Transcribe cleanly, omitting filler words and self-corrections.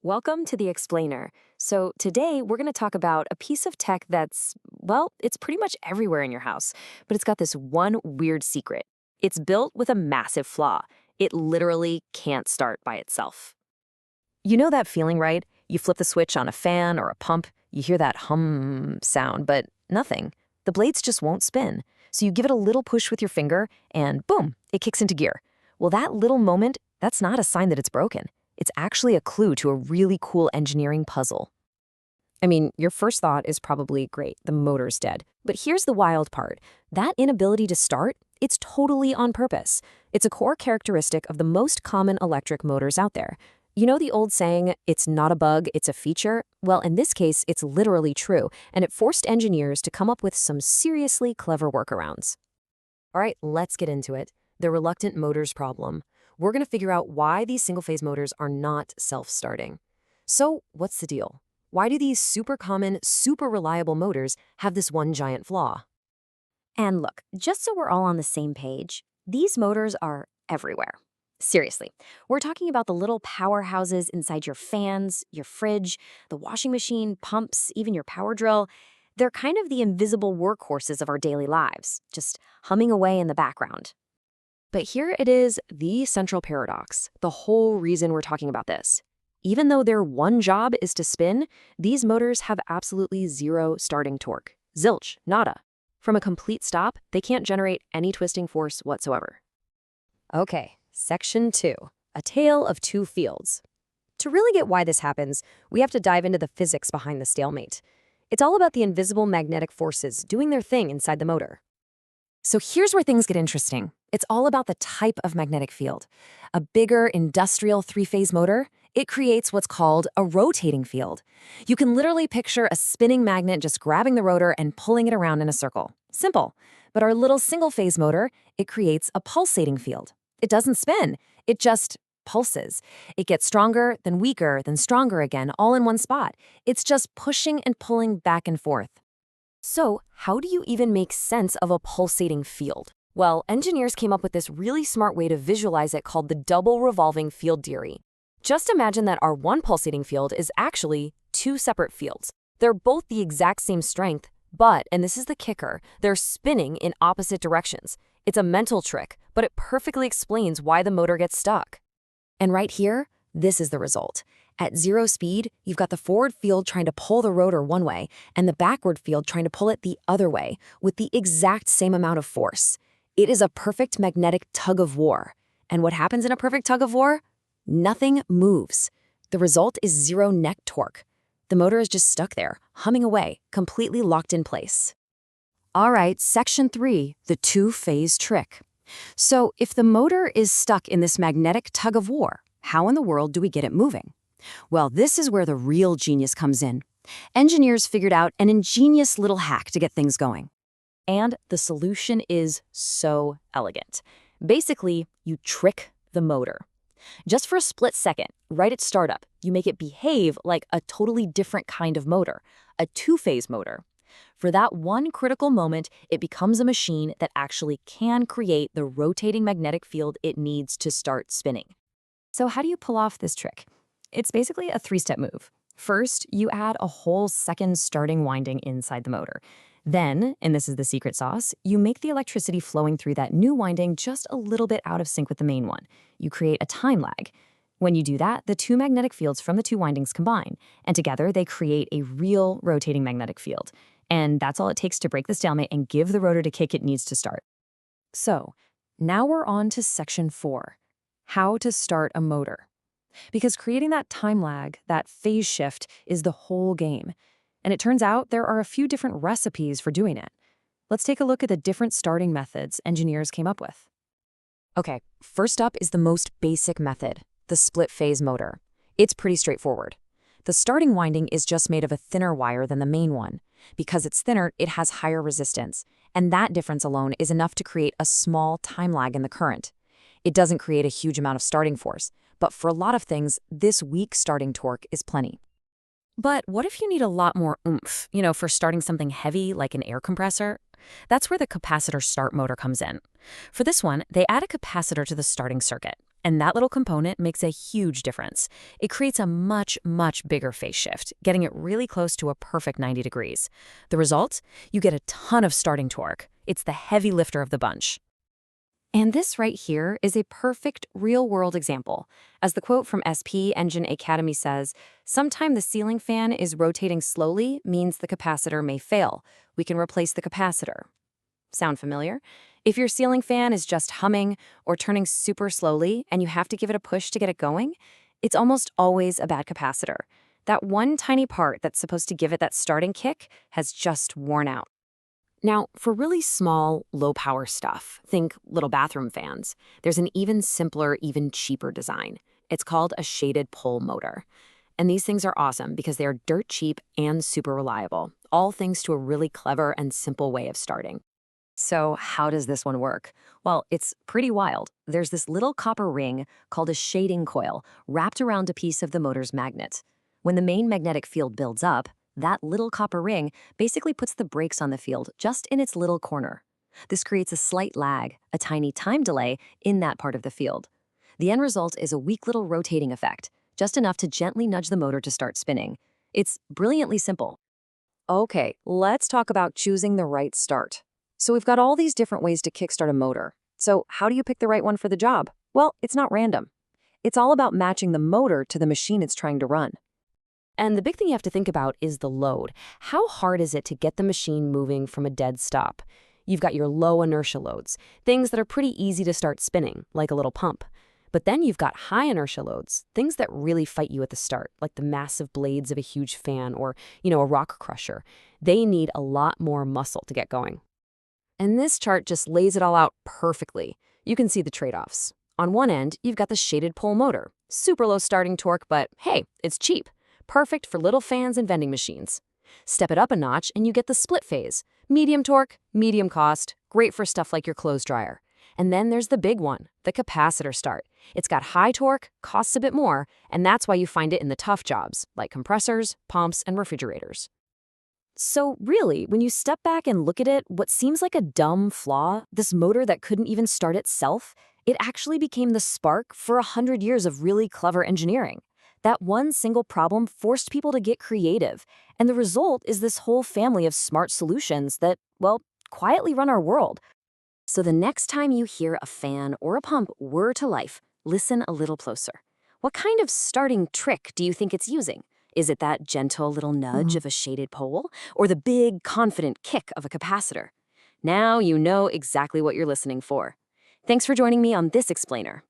Welcome to The Explainer. So, today we're going to talk about a piece of tech that's, well, it's pretty much everywhere in your house, but it's got this one weird secret. It's built with a massive flaw. It literally can't start by itself. You know that feeling, right? You flip the switch on a fan or a pump, you hear that hum sound, but nothing. The blades just won't spin. So you give it a little push with your finger, and boom, it kicks into gear. Well, that little moment, that's not a sign that it's broken. It's actually a clue to a really cool engineering puzzle. I mean, your first thought is probably, great, the motor's dead. But here's the wild part. That inability to start, it's totally on purpose. It's a core characteristic of the most common electric motors out there. You know the old saying, it's not a bug, it's a feature? Well, in this case, it's literally true, and it forced engineers to come up with some seriously clever workarounds. All right, let's get into it. The reluctant motors problem. We're going to figure out why these single-phase motors are not self-starting. So, what's the deal? Why do these super common, super reliable motors have this one giant flaw? And look, just so we're all on the same page, these motors are everywhere. Seriously, we're talking about the little powerhouses inside your fans, your fridge, the washing machine, pumps, even your power drill. They're kind of the invisible workhorses of our daily lives, just humming away in the background. But here it is, the central paradox, the whole reason we're talking about this. Even though their one job is to spin, these motors have absolutely zero starting torque. Zilch, nada. From a complete stop, they can't generate any twisting force whatsoever. Okay, section 2, a tale of two fields. To really get why this happens, we have to dive into the physics behind the stalemate. It's all about the invisible magnetic forces doing their thing inside the motor. So here's where things get interesting. It's all about the type of magnetic field. A bigger industrial three-phase motor, it creates what's called a rotating field. You can literally picture a spinning magnet just grabbing the rotor and pulling it around in a circle. Simple. But our little single-phase motor, it creates a pulsating field. It doesn't spin. It just pulses. It gets stronger, then weaker, then stronger again, all in one spot. It's just pushing and pulling back and forth. So, how do you even make sense of a pulsating field? Well, engineers came up with this really smart way to visualize it called the double revolving field theory. Just imagine that our one pulsating field is actually two separate fields. They're both the exact same strength, but, and this is the kicker, they're spinning in opposite directions. It's a mental trick, but it perfectly explains why the motor gets stuck. And right here, this is the result. At zero speed, you've got the forward field trying to pull the rotor one way and the backward field trying to pull it the other way with the exact same amount of force. It is a perfect magnetic tug of war. And what happens in a perfect tug of war? Nothing moves. The result is zero neck torque. The motor is just stuck there, humming away, completely locked in place. All right, section 3, the two-phase trick. So if the motor is stuck in this magnetic tug of war, how in the world do we get it moving? Well, this is where the real genius comes in. Engineers figured out an ingenious little hack to get things going. And the solution is so elegant. Basically, you trick the motor. Just for a split second, right at startup, you make it behave like a totally different kind of motor, a two-phase motor. For that one critical moment, it becomes a machine that actually can create the rotating magnetic field it needs to start spinning. So how do you pull off this trick? It's basically a three-step move. First, you add a whole second starting winding inside the motor. Then, and this is the secret sauce, you make the electricity flowing through that new winding just a little bit out of sync with the main one. You create a time lag. When you do that, the two magnetic fields from the two windings combine, and together they create a real rotating magnetic field. And that's all it takes to break the stalemate and give the rotor the kick it needs to start. So, now we're on to section 4, how to start a motor. Because creating that time lag, that phase shift, is the whole game. And it turns out there are a few different recipes for doing it. Let's take a look at the different starting methods engineers came up with. Okay, first up is the most basic method, the split-phase motor. It's pretty straightforward. The starting winding is just made of a thinner wire than the main one. Because it's thinner, it has higher resistance. And that difference alone is enough to create a small time lag in the current. It doesn't create a huge amount of starting force, but for a lot of things, this weak starting torque is plenty. But what if you need a lot more oomph, for starting something heavy like an air compressor? That's where the capacitor start motor comes in. For this one, they add a capacitor to the starting circuit. And that little component makes a huge difference. It creates a much, much bigger phase shift, getting it really close to a perfect 90 degrees. The result? You get a ton of starting torque. It's the heavy lifter of the bunch. And this right here is a perfect real-world example. As the quote from SP Engine Academy says, "Sometime the ceiling fan is rotating slowly means the capacitor may fail. We can replace the capacitor." Sound familiar? If your ceiling fan is just humming or turning super slowly and you have to give it a push to get it going, it's almost always a bad capacitor. That one tiny part that's supposed to give it that starting kick has just worn out. Now, for really small, low-power stuff, think little bathroom fans, there's an even simpler, even cheaper design. It's called a shaded pole motor. And these things are awesome because they are dirt cheap and super reliable, all thanks to a really clever and simple way of starting. So how does this one work? Well, it's pretty wild. There's this little copper ring called a shading coil wrapped around a piece of the motor's magnet. When the main magnetic field builds up, that little copper ring basically puts the brakes on the field just in its little corner. This creates a slight lag, a tiny time delay, in that part of the field. The end result is a weak little rotating effect, just enough to gently nudge the motor to start spinning. It's brilliantly simple. Okay, let's talk about choosing the right start. So we've got all these different ways to kickstart a motor. So how do you pick the right one for the job? Well, it's not random. It's all about matching the motor to the machine it's trying to run. And the big thing you have to think about is the load. How hard is it to get the machine moving from a dead stop? You've got your low inertia loads, things that are pretty easy to start spinning, like a little pump. But then you've got high inertia loads, things that really fight you at the start, like the massive blades of a huge fan or, a rock crusher. They need a lot more muscle to get going. And this chart just lays it all out perfectly. You can see the trade-offs. On one end, you've got the shaded pole motor. Super low starting torque, but hey, it's cheap. Perfect for little fans and vending machines. Step it up a notch and you get the split phase. Medium torque, medium cost, great for stuff like your clothes dryer. And then there's the big one, the capacitor start. It's got high torque, costs a bit more, and that's why you find it in the tough jobs, like compressors, pumps, and refrigerators. So really, when you step back and look at it, what seems like a dumb flaw, this motor that couldn't even start itself, it actually became the spark for 100 years of really clever engineering. That one single problem forced people to get creative, and the result is this whole family of smart solutions that, well, quietly run our world. So the next time you hear a fan or a pump whir to life, listen a little closer. What kind of starting trick do you think it's using? Is it that gentle little nudge of a shaded pole, or the big, confident kick of a capacitor? Now you know exactly what you're listening for. Thanks for joining me on this explainer.